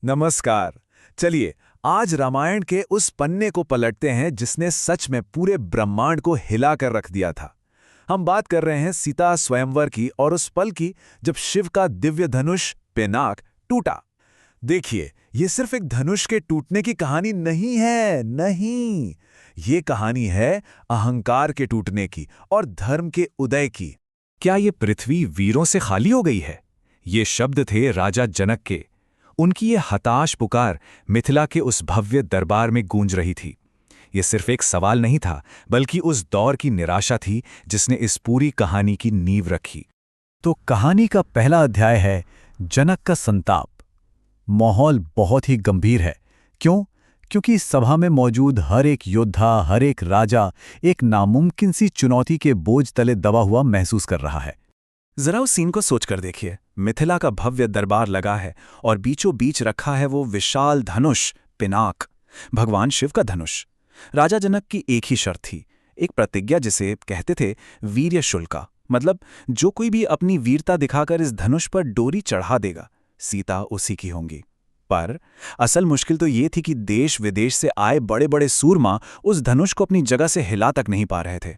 नमस्कार। चलिए, आज रामायण के उस पन्ने को पलटते हैं जिसने सच में पूरे ब्रह्मांड को हिला कर रख दिया था। हम बात कर रहे हैं सीता स्वयंवर की और उस पल की जब शिव का दिव्य धनुष पिनाक टूटा। देखिए, ये सिर्फ एक धनुष के टूटने की कहानी नहीं है, नहीं। ये कहानी है अहंकार के टूटने की और धर्म के उदय की। क्या ये पृथ्वी वीरों से खाली हो गई है? ये शब्द थे राजा जनक के। उनकी ये हताश पुकार मिथिला के उस भव्य दरबार में गूंज रही थी। ये सिर्फ एक सवाल नहीं था, बल्कि उस दौर की निराशा थी जिसने इस पूरी कहानी की नींव रखी। तो कहानी का पहला अध्याय है जनक का संताप। माहौल बहुत ही गंभीर है। क्यों? क्योंकि इस सभा में मौजूद हर एक योद्धा, हर एक राजा एक नामुमकिन सी चुनौती के बोझ तले दबा हुआ महसूस कर रहा है। जरा उस सीन को सोचकर देखिए। मिथिला का भव्य दरबार लगा है और बीचों बीच रखा है वो विशाल धनुष पिनाक, भगवान शिव का धनुष। राजा जनक की एक ही शर्त थी, एक प्रतिज्ञा जिसे कहते थे वीर्य शुल्का, मतलब जो कोई भी अपनी वीरता दिखाकर इस धनुष पर डोरी चढ़ा देगा, सीता उसी की होंगी। पर असल मुश्किल तो ये थी कि देश विदेश से आए बड़े बड़े सूरमा उस धनुष को अपनी जगह से हिला तक नहीं पा रहे थे।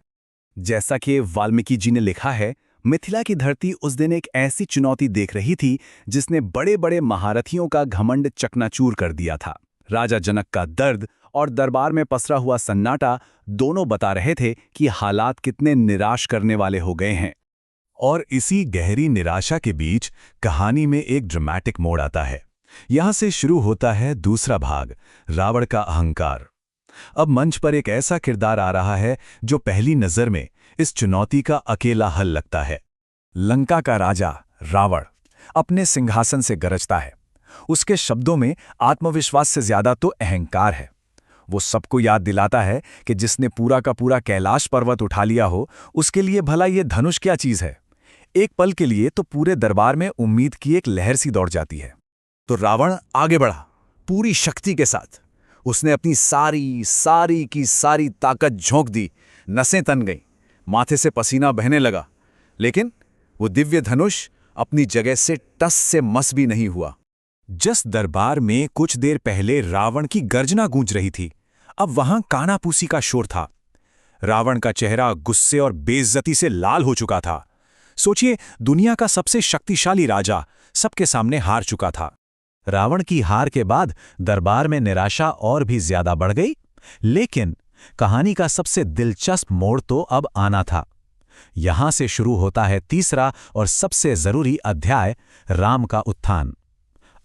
जैसा कि वाल्मीकि जी ने लिखा है, मिथिला की धरती उस दिन एक ऐसी चुनौती देख रही थी जिसने बड़े बड़े महारथियों का घमंड चकनाचूर कर दिया था। राजा जनक का दर्द और दरबार में पसरा हुआ सन्नाटा दोनों बता रहे थे कि हालात कितने निराश करने वाले हो गए हैं। और इसी गहरी निराशा के बीच कहानी में एक ड्रामेटिक मोड़ आता है। यहां से शुरू होता है दूसरा भाग, रावण का अहंकार। अब मंच पर एक ऐसा किरदार आ रहा है जो पहली नजर में इस चुनौती का अकेला हल लगता है। लंका का राजा रावण अपने सिंहासन से गरजता है। उसके शब्दों में आत्मविश्वास से ज्यादा तो अहंकार है। वो सबको याद दिलाता है कि जिसने पूरा का पूरा कैलाश पर्वत उठा लिया हो, उसके लिए भला ये धनुष क्या चीज है। एक पल के लिए तो पूरे दरबार में उम्मीद की एक लहर सी दौड़ जाती है। तो रावण आगे बढ़ा पूरी शक्ति के साथ। उसने अपनी सारी की सारी ताकत झोंक दी, नसें तन गईं, माथे से पसीना बहने लगा, लेकिन वो दिव्य धनुष अपनी जगह से टस से मस भी नहीं हुआ। जिस दरबार में कुछ देर पहले रावण की गर्जना गूंज रही थी, अब वहां कानापूसी का शोर था। रावण का चेहरा गुस्से और बेइज्जती से लाल हो चुका था। सोचिए, दुनिया का सबसे शक्तिशाली राजा सबके सामने हार चुका था। रावण की हार के बाद दरबार में निराशा और भी ज्यादा बढ़ गई। लेकिन कहानी का सबसे दिलचस्प मोड़ तो अब आना था। यहां से शुरू होता है तीसरा और सबसे जरूरी अध्याय, राम का उत्थान।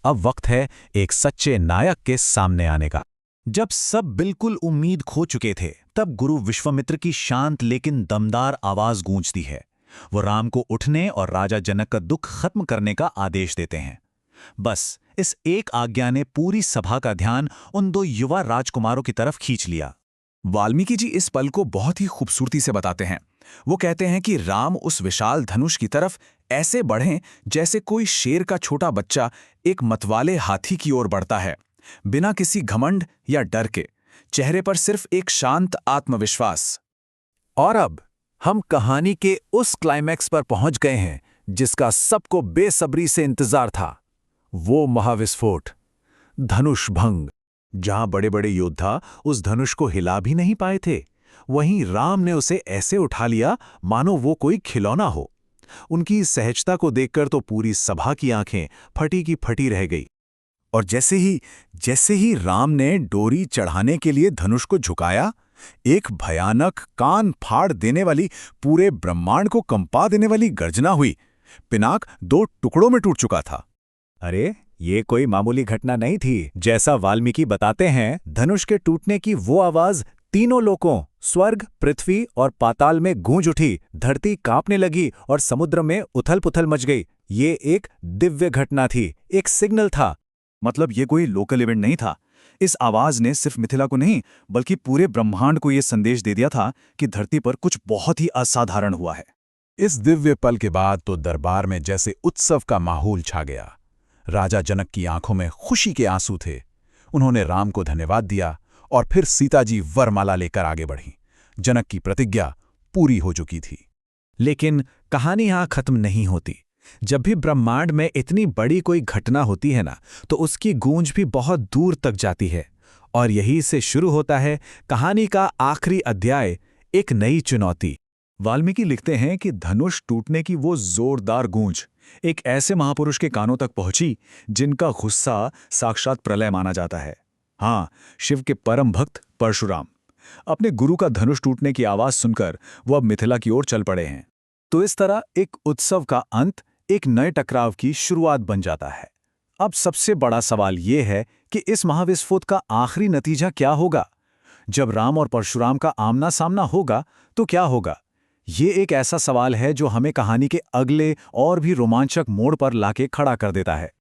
अब वक्त है एक सच्चे नायक के सामने आने का। जब सब बिल्कुल उम्मीद खो चुके थे, तब गुरु विश्वामित्र की शांत लेकिन दमदार आवाज गूंजती है। वो राम को उठने और राजा जनक का दुख खत्म करने का आदेश देते हैं। बस इस एक आज्ञा ने पूरी सभा का ध्यान उन दो युवा राजकुमारों की तरफ खींच लिया। वाल्मीकि जी इस पल को बहुत ही खूबसूरती से बताते हैं। वो कहते हैं कि राम उस विशाल धनुष की तरफ ऐसे बढ़ें जैसे कोई शेर का छोटा बच्चा एक मतवाले हाथी की ओर बढ़ता है, बिना किसी घमंड या डर के, चेहरे पर सिर्फ एक शांत आत्मविश्वास। और अब हम कहानी के उस क्लाइमैक्स पर पहुंच गए हैं जिसका सबको बेसब्री से इंतजार था। वो महाविस्फोट, धनुष भंग। जहां बड़े बड़े योद्धा उस धनुष को हिला भी नहीं पाए थे, वहीं राम ने उसे ऐसे उठा लिया मानो वो कोई खिलौना हो। उनकी सहजता को देखकर तो पूरी सभा की आंखें फटी की फटी रह गई। और जैसे ही राम ने डोरी चढ़ाने के लिए धनुष को झुकाया, एक भयानक कान फाड़ देने वाली, पूरे ब्रह्मांड को कंपा देने वाली गर्जना हुई। पिनाक दो टुकड़ों में टूट चुका था। अरे, ये कोई मामूली घटना नहीं थी। जैसा वाल्मीकि बताते हैं, धनुष के टूटने की वो आवाज तीनों लोकों, स्वर्ग, पृथ्वी और पाताल में गूंज उठी। धरती कांपने लगी और समुद्र में उथल-पुथल मच गई। ये एक दिव्य घटना थी, एक सिग्नल था। मतलब ये कोई लोकल इवेंट नहीं था। इस आवाज ने सिर्फ मिथिला को नहीं, बल्कि पूरे ब्रह्मांड को ये संदेश दे दिया था कि धरती पर कुछ बहुत ही असाधारण हुआ है। इस दिव्य पल के बाद तो दरबार में जैसे उत्सव का माहौल छा गया। राजा जनक की आंखों में खुशी के आंसू थे। उन्होंने राम को धन्यवाद दिया और फिर सीताजी वरमाला लेकर आगे बढ़ी। जनक की प्रतिज्ञा पूरी हो चुकी थी। लेकिन कहानी यहां खत्म नहीं होती। जब भी ब्रह्मांड में इतनी बड़ी कोई घटना होती है ना, तो उसकी गूंज भी बहुत दूर तक जाती है। और यही से शुरू होता है कहानी का आखिरी अध्याय, एक नई चुनौती। वाल्मीकि लिखते हैं कि धनुष टूटने की वो जोरदार गूंज एक ऐसे महापुरुष के कानों तक पहुंची जिनका गुस्सा साक्षात प्रलय माना जाता है। हाँ, शिव के परम भक्त परशुराम। अपने गुरु का धनुष टूटने की आवाज सुनकर वो अब मिथिला की ओर चल पड़े हैं। तो इस तरह एक उत्सव का अंत एक नए टकराव की शुरुआत बन जाता है। अब सबसे बड़ा सवाल ये है कि इस महाविस्फोट का आखिरी नतीजा क्या होगा? जब राम और परशुराम का आमना सामना होगा तो क्या होगा? ये एक ऐसा सवाल है जो हमें कहानी के अगले और भी रोमांचक मोड़ पर लाके खड़ा कर देता है।